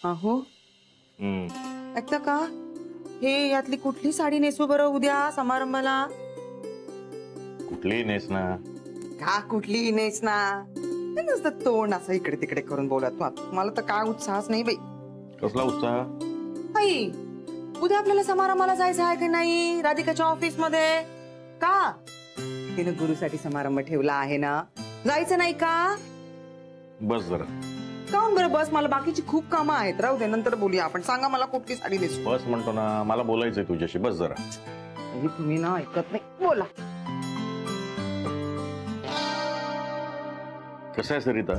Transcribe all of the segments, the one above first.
अहो ऐकता का, हे यातली कुठली साडी नेसू बरं उद्या समारंभाला? कुठली नेस ना का कुठली नेस ना, नुसतं तोंड असं इकडे तिकडे करून बोलत मला तर काय उत्साहच नाही बाई. कसला उत्साह? बाई उद्या आपल्याला समारंभाला जायचं आहे की नाही राधिकाच्या ऑफिस मध्ये? का तिने गुरुसाठी समारंभ ठेवला आहे ना, जायचं नाही का? बस जरा. काऊन बरं बस, मला बाकीची खूप कामं आहेत, राहू दे नंतर बोलूया आपण. सांगा मला कुठली साडी नेसू? बस म्हणतो ना, मला बोलायचंय तुझ्याशी, बस जरा. तुम्ही ना ऐकत नाही, बोला. कसं आहे सरिता,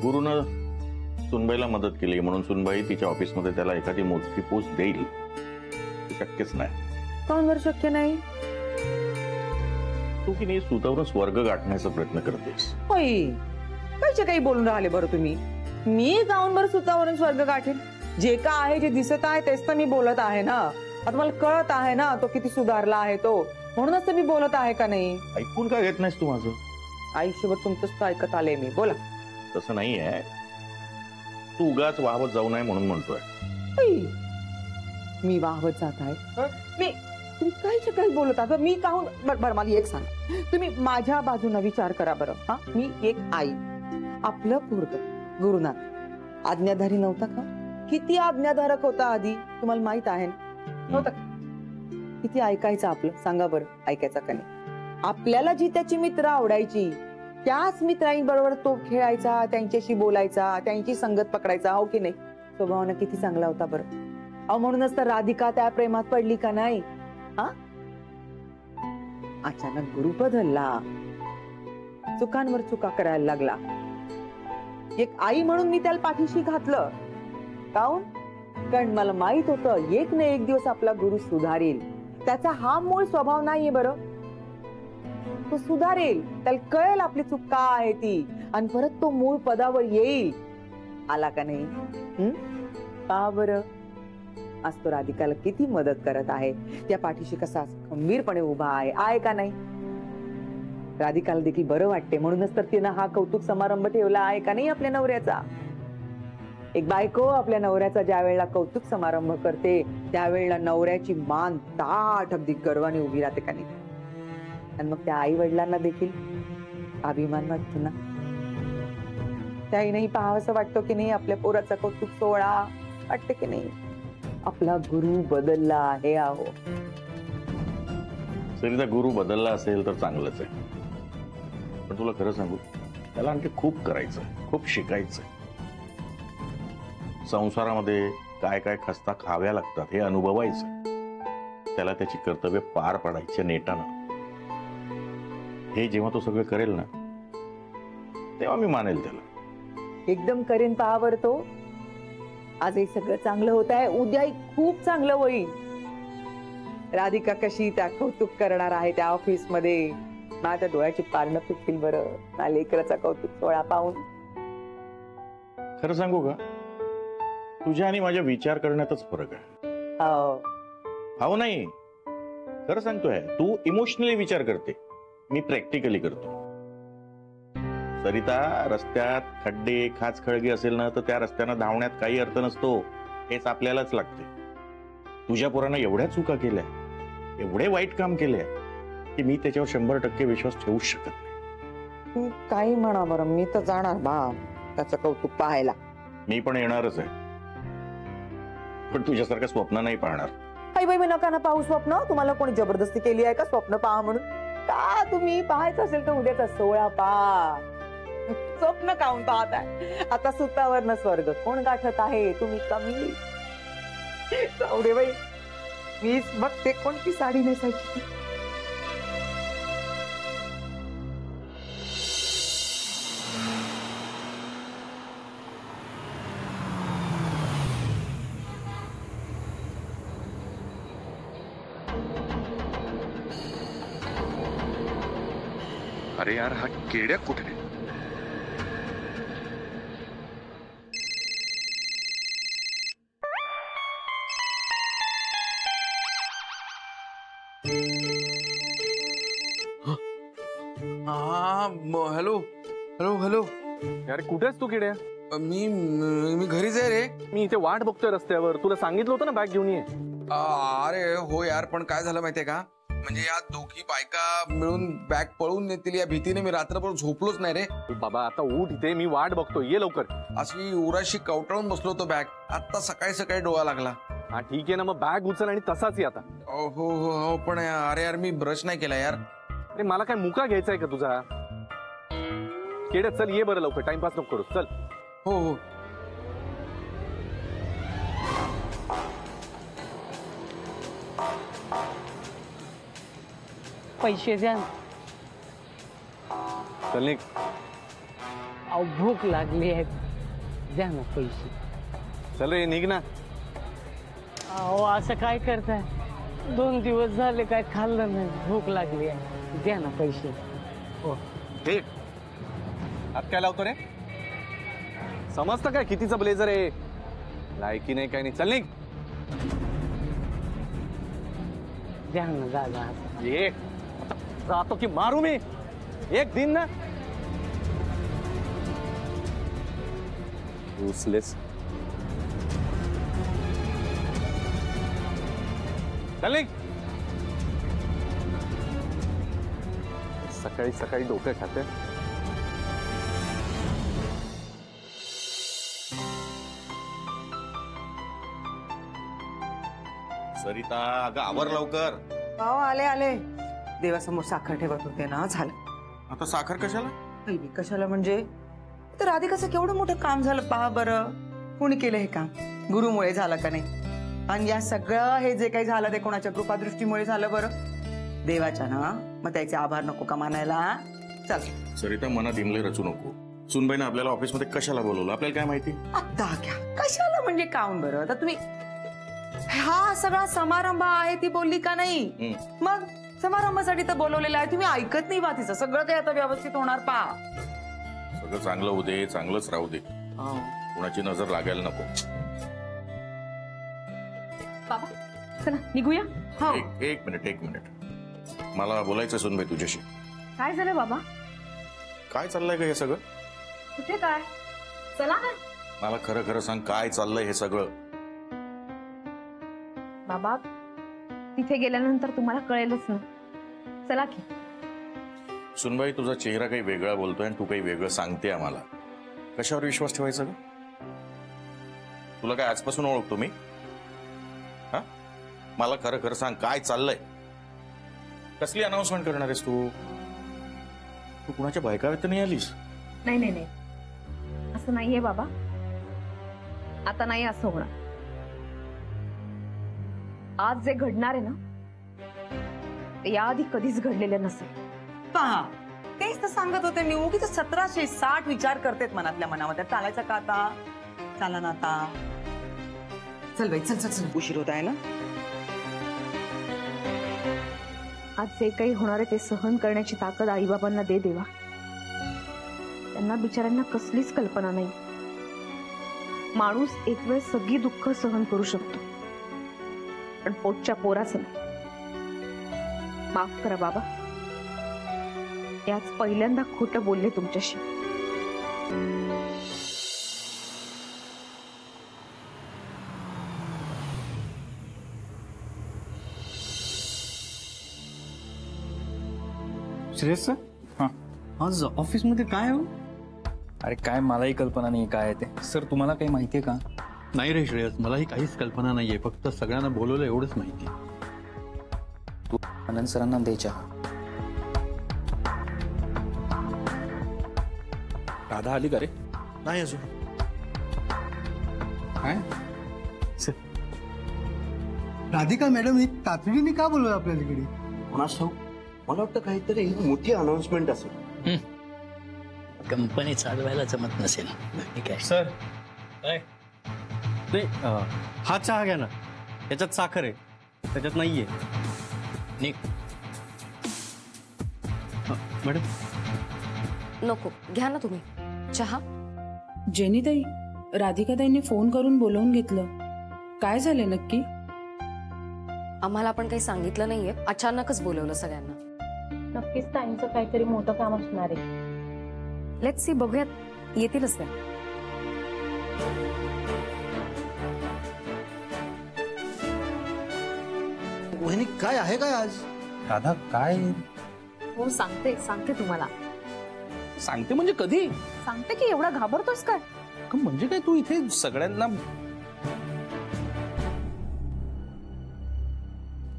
गुरुनं सुनबाईला मदत केली म्हणून सुनबाई तिच्या ऑफिसमध्ये त्याला एखादी मोठी पोस्ट देईल, शक्यच नाही. काऊन बरं शक्य नाही? तू की नाही स्वतःवरून स्वर्ग गाठण्याचा प्रयत्न करतेस. कायचे काही बोलून राहिले बरं तुम्ही? मी जाऊन बरं स्वतःवरून स्वर्ग गाठेल? जे का आहे, जे दिसत आहे तेच तर मी बोलत आहे ना. आता मला कळत आहे ना तो किती सुधारला आहे तो, म्हणूनच तर मी बोलत आहे का नाही? ऐकून का घेत नाहीस तू माझं? आयुष्यभर तुमचंच तर ऐकत आले मी, बोला. तसं नाही आहे, तू उगाच वाहवत जाऊ नये म्हणून म्हणतोय. मी वाहवत जात आहे? मी तुम्ही काहीच काही बोलत आहात मी काहून? बरं मला एक सांगा, तुम्ही माझ्या बाजूने विचार करा बरं. हा, मी एक आई, आपलं पोरग गुरुनाथ आज्ञाधारी नव्हता का? किती आज्ञाधारक होता आधी, तुम्हाला माहित आहे ना? नव्हता? किती ऐकायचं आपलं, सांगा बरं, ऐकायचं का नाही? आपल्याला जी त्याची मित्र आवडायची त्याच मित्रांबरोबर तो खेळायचा, त्यांच्याशी बोलायचा, त्यांची संगत पकडायचा, हो की नाही? स्वभावानं किती चांगला होता बरं. अहो म्हणूनच तर राधिका त्या प्रेमात पडली का नाही? हा, अचानक गुरु बदलला, चुकांवर चुका करायला लागला. एक आई म्हणून मी त्याला पाठीशी घातलं. काऊन? कारण मला माहित होतं एक ना एक दिवस आपला गुरु सुधारेल. त्याचा हा मूळ स्वभाव नाहीये बरं, तो सुधारेल, त्याला कळेल आपली चूक का आहे ती, आणि परत तो मूळ पदावर येईल. आला का नाही? का बरं? आज तो राधिकाला किती मदत करत आहे, त्या पाठीशी कसा खंबीरपणे उभा आहे का नाही? राधिकाला देखील बरं वाटते, म्हणूनच तर तिनं हा कौतुक समारंभ ठेवला आहे का नाही आपल्या नवऱ्याचा. एक बायको आपल्या नवऱ्याचा ज्या वेळेला कौतुक समारंभ करते त्यावेळेला नवऱ्याची मान ताठ अगदी गर्वाने उभी राहते का नाही? आणि मग त्या आई वडिलांना देखील अभिमान वाटतो ना, त्याहीनंही पाहावंसं वाटतो की नाही आपल्या पोराचा कौतुक सोहळा, वाटते की नाही? आपला गुरु बदलला आहे. आहो सरिता, गुरु बदलला असेल तर चांगलंच आहे, पण तुला खरं सांगू, त्याला आणखी खूप करायचं, खूप शिकायचं. संसारामध्ये काय काय खस्ता खाव्या लागतात हे अनुभवायचं, त्याला त्याची कर्तव्य पार पाडायचे नेटानं. हे जेव्हा तो सगळं करेल ना, तेव्हा मी मानेल त्याला. एकदम करेन पहावर तो. आज हे सगळं चांगलं होत आहे, उद्याही खूप चांगलं होईल. राधिका कशी त्या कौतुक करणार आहे त्या ऑफिस मध्ये, माझ्या डोळ्याची पारणं फिटतील बरं ना लेकराचा कौतुक सोहळा पाहून. खरं सांगू का, तुझ्या आणि माझ्या विचार करण्यातच फरक आहे. हो नाही, खरं सांगतोय, तू इमोशनली विचार करते, मी प्रॅक्टिकली करतो. सरिता, रस्त्यात खड्डे खाचखळगे असेल ना तर त्या रस्त्यानं धावण्यात काही अर्थ नसतो, हेच आपल्यालाच लागते. तुझ्या पोरानं एवढ्या चुका केल्या, एवढे वाईट काम केले की मी त्याच्यावर 100% विश्वास ठेवू शकत नाही. काही म्हणा बरं, मी तर जाणार बा त्याचं कौतुक पाहायला. मी पण येणारच आहे, पण तुझ्यासारखं स्वप्न नाही पाहणार. बाई मी नका ना पाहू स्वप्न. तुम्हाला कोणी जबरदस्ती केली आहे का स्वप्न पहा म्हणून? का तुम्ही पाहायचं असेल तर उद्याचा सोहळा पहा. स्वप्न काऊन पाहताय? आता सुतावर न स्वर्ग कोण गाठत आहे, तुम्ही कमी. जाऊ दे बाई, मीच बघते कोणती साडी नेसायची. अरे यार, हा केड्या कुठे? Hello hello hello. यार कुठेस तू किड्या? मी मी घरीच आहे रे. मी इथे वाट बघतोय रस्त्यावर. तुला सांगितलं होतं ना बॅग घेऊन ये. अरे हो यार, पण काय झालं माहितीये का, म्हणजे या दोघी बायका मिळून बॅग पळून नेतील या भीतीने मी रात्रभर झोपलोच नाही रे. बाबा आता उठ, इथे मी वाट बघतोय, ये लवकर. अशी उराशी कवटाळून बसलो होतो बॅग. आता सकाळी सकाळी डोळा लागला. हा ठीक आहे ना, मग बॅग उचल आणि तसाच ये आता. हो हो हो, पण अरे यार मी ब्रश नाही केला यार. अरे मला काय मुका घ्यायचा आहे का तुझा? केड्या चल, ये बरं लवकर, टाइमपास नको करू, चल. हो हो. पैसे द्या ना. चल निघ. अहो भूक लागली आहे, द्या ना पैसे. चल रे, निघ ना. अहो असं काय करताय? 2 दिवस झाले काय खाल्लं नाही, भूक लागली आहे, द्या ना पैसे. हो ठीक. हात काय लावतो रे? समजतं काय कितीचा ब्लेझर आहे? लायकी नाही काय नाही. चल निघ. द्या ना दादा. ये जातो की मारू मी एक दिन ना. Useless. चल निघ. सकाळी सकाळी डोकं खाते. सरिता अगं आवर लवकर. अहो आले आले. देवासमोर साखर ठेवत होते ना, झालं. आता साखर कशाला? नाही, कशाला म्हणजे तर राधिकाचं केवढं मोठं काम झालं पहा बरं. कोणी केलं हे काम? गुरुमुळे झालं का नाही? आणि या सगळं हे जे काही झालं ते कोणाच्या कृपादृष्टीमुळे झालं बरं? देवाच्या ना. मग त्याचे आभार नको का मानायला? चल सरिता मनात इमले रचू नको. सुनबाईने आपल्याला ऑफिसमध्ये कशाला बोलवलं आपल्याला काय माहिती? आता क्या कशाला म्हणजे काऊन बरं? आता तुम्ही हा सगळा समारंभ आहे ती बोलली का नाही? मग समारंभासाठी तर बोलवलेलं आहे. तुम्ही ऐकत नाही बा तिचं. सगळं काही आता व्यवस्थित होणार पहा. सगळं चांगलं होऊ दे, चांगलंच राहू दे. कुणाची नजर लागायला नको. बाबा चला निघूया. हो. एक मिनिट मला बोलायचं सुनबाई तुझ्याशी. काय झालं बाबा? काय चाललंय का हे सगळं? कुठे काय? चला ना. मला खरं खरं सांग, काय चाललंय हे सगळं? बाबा तिथे गेल्यानंतर तुम्हाला कळेलच ना. चला की. सुनबाई तुझा चेहरा काही वेगळा बोलतोय आणि तू काही वेगळं सांगते आम्हाला. कशावर विश्वास ठेवायचा ग? तुला काय आजपासून ओळखतो मी? हा, मला खरं खरं सांग, काय चाललंय? कसली अनाउन्समेंट करणार आहेस तू? तू कुणाच्या बायकाव्यात नाही आलीस? नाही नाही नाही, असं नाहीये बाबा. आता नाही असं होणार. आज जे घडणार आहे ना ते याआधी कधीच घडलेलं नसेल. पहा तेच तर सांगत होते मी. उगीच 1760 विचार करतेत मनातल्या मनामध्ये. चालायचं का आता? चला ना आता. चल बाई, चल चल चल, उशीर होत आहे ना. आज जे काही होणार आहे ते सहन करण्याची ताकद आईबाबांना दे देवा. त्यांना बिचाऱ्यांना कसलीच कल्पना नाही. माणूस एक वेळ सगळी दुःख सहन करू शकतो, पण पोटच्या पोराचं नाही. माफ करा बाबा, याच पहिल्यांदा खोटं बोलले तुमच्याशी. श्रेयस सर, हां आज ऑफिसमध्ये काय हो? अरे काय मलाही कल्पना नाही काय आहे ते. सर तुम्हाला काही माहिती आहे का? नाही रे श्रेयस, मलाही काहीच कल्पना नाहीये. फक्त सगळ्यांना बोलवलं एवढंच माहिती. तू आनंद सरांना द्यायच्या. राधा आली का रे? नाही अजून. काय राधिका मॅडम तातडीने का बोलवलं आपल्याला इकडे? मला वाटतं काहीतरी मोठी अनाउन्समेंट असेल. कंपनी चालवायला जमत नसेल. ठीक आहे सर. काय नाही, हा चहा घ्या ना. त्याच्यात साखर आहे, त्याच्यात नाहीये. निघ. मॅडम नको, घ्या ना तुम्ही चहा. जेनीताई, राधिकाताईंनी फोन करून बोलवून घेतलं. काय झालंय नक्की? आम्हाला पण काही सांगितलं नाहीये, अचानकच बोलवलं सगळ्यांना. नक्कीच ताईंचं काहीतरी मोठं काम असणार आहे. लेट्स सी, बघूयात, येतीलच त्या. वहिनी काय आहे काय आज? राधा काय हो सांगते तुम्हाला. सांगते म्हणजे कधी? सांगते की एवढा घाबरतोस काय? म्हणजे काय तू इथे सगळ्यांना.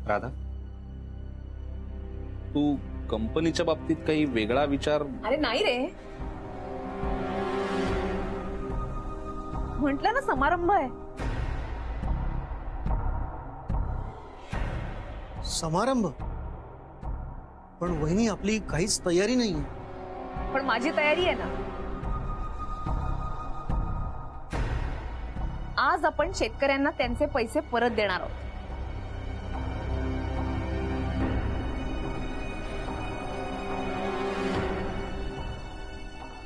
राधा, तू कंपनीच्या बाबतीत काही वेगळा विचार? अरे नाही रे, म्हटलं ना समारंभ आहे. समारंभ? पण वहिनी आपली काहीच तयारी नाही. पण माझी तयारी आहे ना. आज आपण शेतकऱ्यांना त्यांचे पैसे परत देणार आहोत.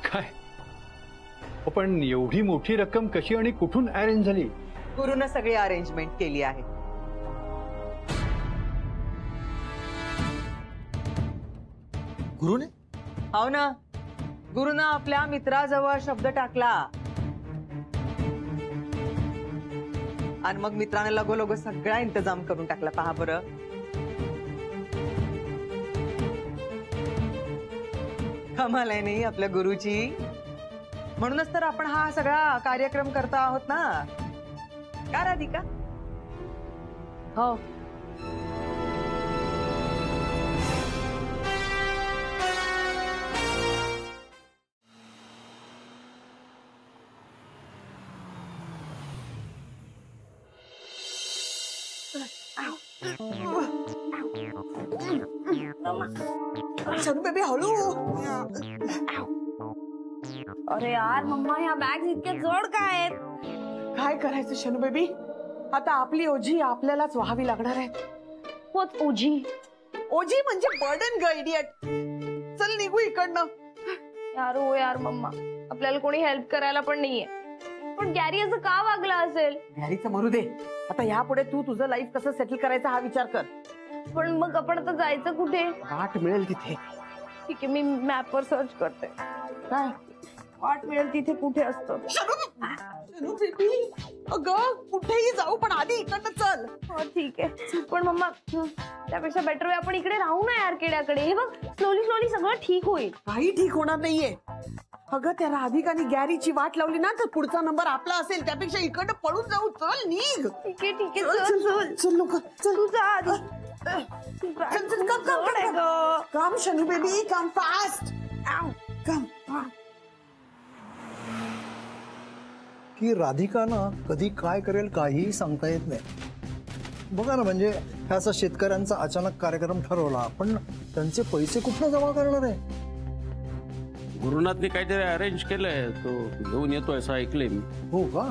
काय? पण एवढी मोठी रक्कम कशी आणि कुठून अरेंज झाली? गुरुनं सगळी अरेंजमेंट केली आहे. गुरुने? हो ना, गुरुनं आपल्या मित्राजवळ शब्द टाकला आणि मग मित्राने लगोलग सगळा इंतजाम करून टाकला. पहा बरं. कमाल आहे नाही आपल्या गुरुची. म्हणूनच तर आपण हा सगळा कार्यक्रम करतो आहोत ना, का राधिका? हो. शनू बेबी हळू. अरे यार मम्मा, ह्या बॅग इतक्या जड काय आहेत? काय करायचं शनू बेबी, आता आपली ओझी आपल्यालाच व्हावी लागणार आहे. होत ओझी? ओझी म्हणजे बर्डन ग इडियट. चल निघू इकडनं. यार हो यार मम्मा, आपल्याला कोणी हेल्प करायला पण नाहीये. पण गॅरी असं का वागला असेल? गॅरीचं मरू दे. आता यापुढे तू तुझं लाईफ कसं सेटल करायचं हा विचार कर. पण मग आपण आता जायचं कुठे? वाट मिळेल तिथे. ठीक आहे, मी मॅपवर सर्च करते. काय वाट मिळेल तिथे कुठे असतं? शनू बेबी, अगं कुठेही जाऊ पण आधी इकडनं चल. हो ठीक आहे, पण मम्मा त्यापेक्षा बेटर वे आपण इकडे राहू ना यार किड्याकडे. हे बघ, स्लोली स्लोली सगळं ठीक होईल. काही ठीक होणार नाहीये. अगं त्या राधिकाने गॅरीची वाट लावली ना तर पुढचा नंबर आपला असेल. त्यापेक्षा इकडनं पळून जाऊ. चल निघ. ठीक आहे ठीक आहे, चल चल चल लोक. चल तू जा आधी. चल चल कम शनू बेबी, कम फास्ट. कम. की राधिका ना कधी काय करेल काही सांगता येत नाही. बघा ना, म्हणजे ह्याचा शेतकऱ्यांचा अचानक कार्यक्रम ठरवला, पण त्यांचे पैसे कुठनं जमा करणार आहे? गुरुनाथने काहीतरी अरेंज केलंय, तो घेऊन येतोय असं ऐकलंय मी. हो का?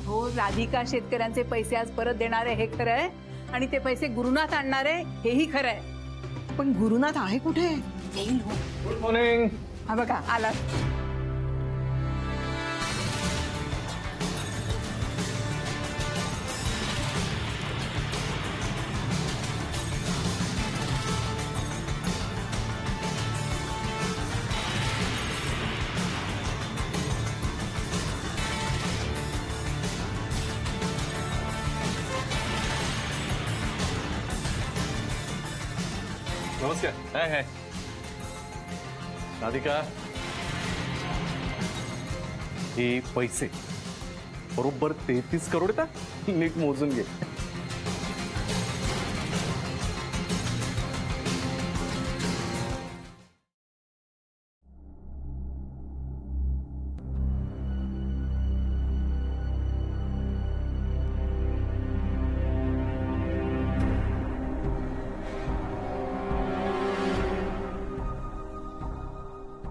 हो, राधिका शेतकऱ्यांचे पैसे आज परत देणार आहे हे खरं आहे, आणि ते पैसे गुरुनाथ आणणार आहे हेही खरं आहे. पण गुरुनाथ आहे कुठे? येईल. Good morning. हा बघा आला. नमस्कार. हाय हाय. राधिका, हे पैसे बरोबर 33 करोड येतात. नीट मोजून घे.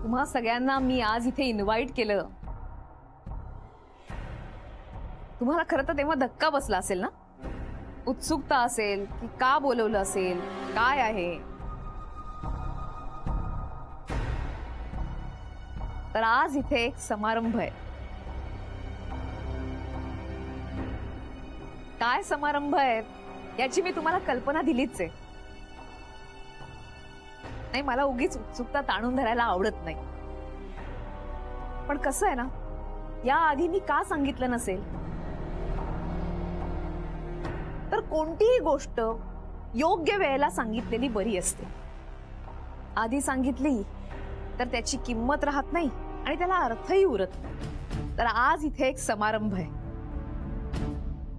तुम्हा सगळ्यांना मी आज इथे इन्व्हाइट केलं. तुम्हाला खरं तर तेव्हा धक्का बसला असेल ना, उत्सुकता असेल की का बोलवलं असेल, काय आहे. तर आज इथे एक समारंभ आहे. काय समारंभ आहे याची मी तुम्हाला कल्पना दिलीच आहे. नाही, मला उगीच उत्सुकता ताणून धरायला आवडत नाही. पण कसं आहे ना, या आधी मी का सांगितलं नसेल? तर कोणतीही गोष्ट योग्य वेळेला सांगितलेली बरी असते. आधी सांगितली तर त्याची किंमत राहत नाही आणि त्याला अर्थही उरत नाही. तर आज इथे एक समारंभ आहे.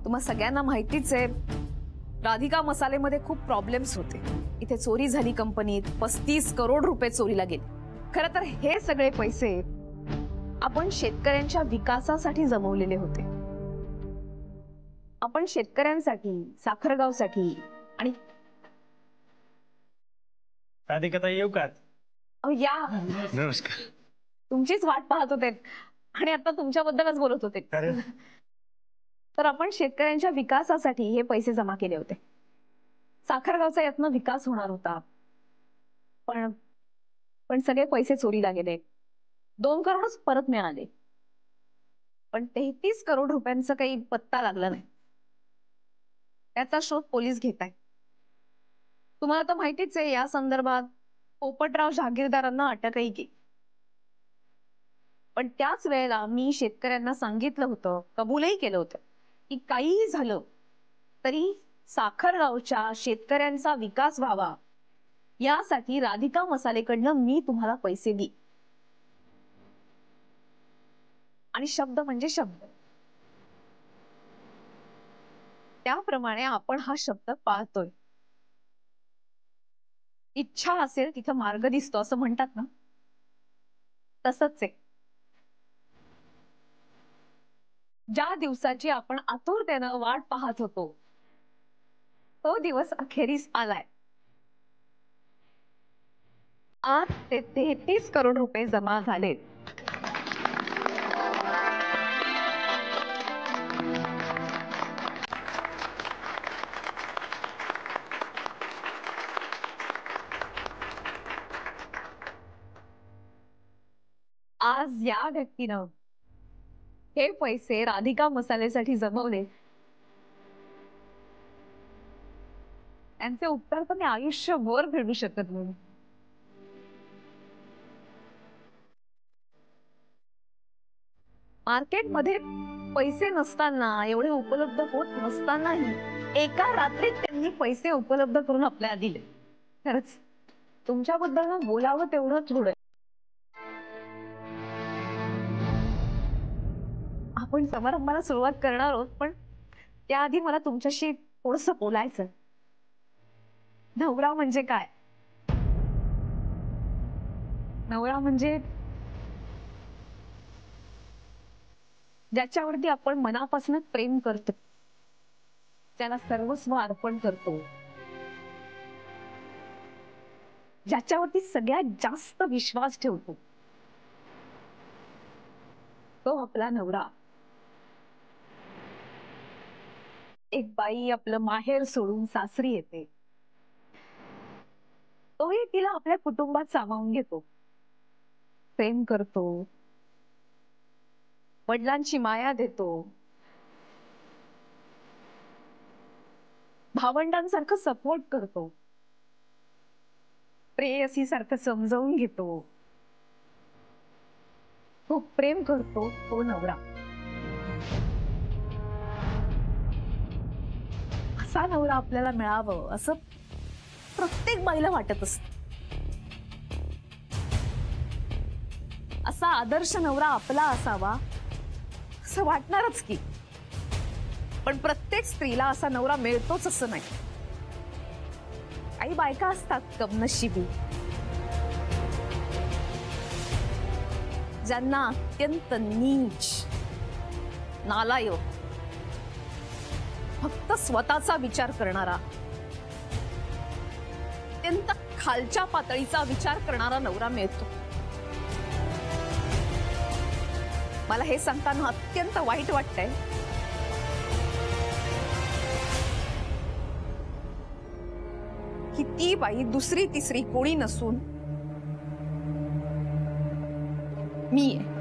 तुम्हा सगळ्यांना माहितीच आहे, राधिका मसालेमध्ये खूप प्रॉब्लेम्स होते. इथे चोरी झाली, कंपनीत 35 करोड रुपये चोरीला गेले. खरं तर हे सगळे पैसे आपण शेतकऱ्यांच्या विकासासाठी जमवलेले होते. आपण शेतकऱ्यांसाठी, साखरगावसाठी आणि राधिकाताई येऊ का? या, नमस्कार. तुमचीच वाट पाहत होते आणि आता तुमच्याबद्दलच बोलत होते. तर आपण शेतकऱ्यांच्या विकासासाठी हे पैसे जमा केले होते. साखरगावचा यातनं विकास होणार होता, पण सगळे पैसे चोरीला गेले. 2 करोडच परत मिळाले, पण 33 करोड रुपयांचा काही पत्ता लागला नाही. त्याचा शोध पोलीस घेत आहेत. तुम्हाला तर माहितीच आहे, या संदर्भात पोपटराव जहागीरदारांना अटकही केली. पण त्याच वेळेला मी शेतकऱ्यांना सांगितलं होतं, कबूलही केलं होतं, की काहीही झालं तरी साखरगावच्या शेतकऱ्यांचा विकास व्हावा यासाठी राधिका मसालेकडनं मी तुम्हाला पैसे देईन. आणि शब्द म्हणजे शब्द. त्याप्रमाणे आपण हा शब्द पाळतोय. इच्छा असेल तिथं मार्ग दिसतो असं म्हणतात ना, तसंच आहे. ज्या दिवसाची आपण आतुरतेनं वाट पाहत होतो, तो दिवस अखेरीस आलाय. आज ते 33 करोड रुपये जमा झालेत. आज या व्यक्तीनं हे पैसे राधिका मसालेसाठी जमवले. त्यांचे उत्तर तर मी आयुष्यभर फेडू शकत नाही. मार्केटमध्ये पैसे नसताना, एवढे उपलब्ध होत नसतानाही एका रात्रीत त्यांनी पैसे उपलब्ध करून आपल्याला दिले. खरंच तुमच्याबद्दल बोलावं तेवढं थोडं. आपण समारंभाला सुरुवात करणार आहोत, पण त्याआधी मला तुमच्याशी थोडंसं बोलायचं. नवरा म्हणजे काय? नवरा म्हणजे ज्याच्यावरती आपण मनापासून प्रेम करतो, त्याला सर्वस्व अर्पण करतो, ज्याच्यावरती सगळ्यात जास्त विश्वास ठेवतो, तो आपला नवरा. एक बाई आपलं माहेर सोडून सासरी येते, तोही तिला आपल्या कुटुंबात सामावून घेतो, प्रेम करतो, वडिलांची माया देतो, भावंडांसारखं सपोर्ट करतो, प्रेयसी सारखं समजावून घेतो, खूप प्रेम करतो तो नवरा. असा नवरा आपल्याला मिळावं असं प्रत्येक बाईला वाटत असत. असा आदर्श नवरा आपला असावा असं वाटणारच की, पण प्रत्येक स्त्रीला असा नवरा मिळतोच असं नाही. काही बायका असतात कमनशिबी, ज्यांना अत्यंत नीच, नालायक, फक्त स्वतःचा विचार करणारा, अत्यंत खालच्या पातळीचा विचार करणारा नवरा मिळतो. मला हे सांगताना अत्यंत वाईट वाटतंय, की ती बाई दुसरी तिसरी कोणी नसून मी आहे.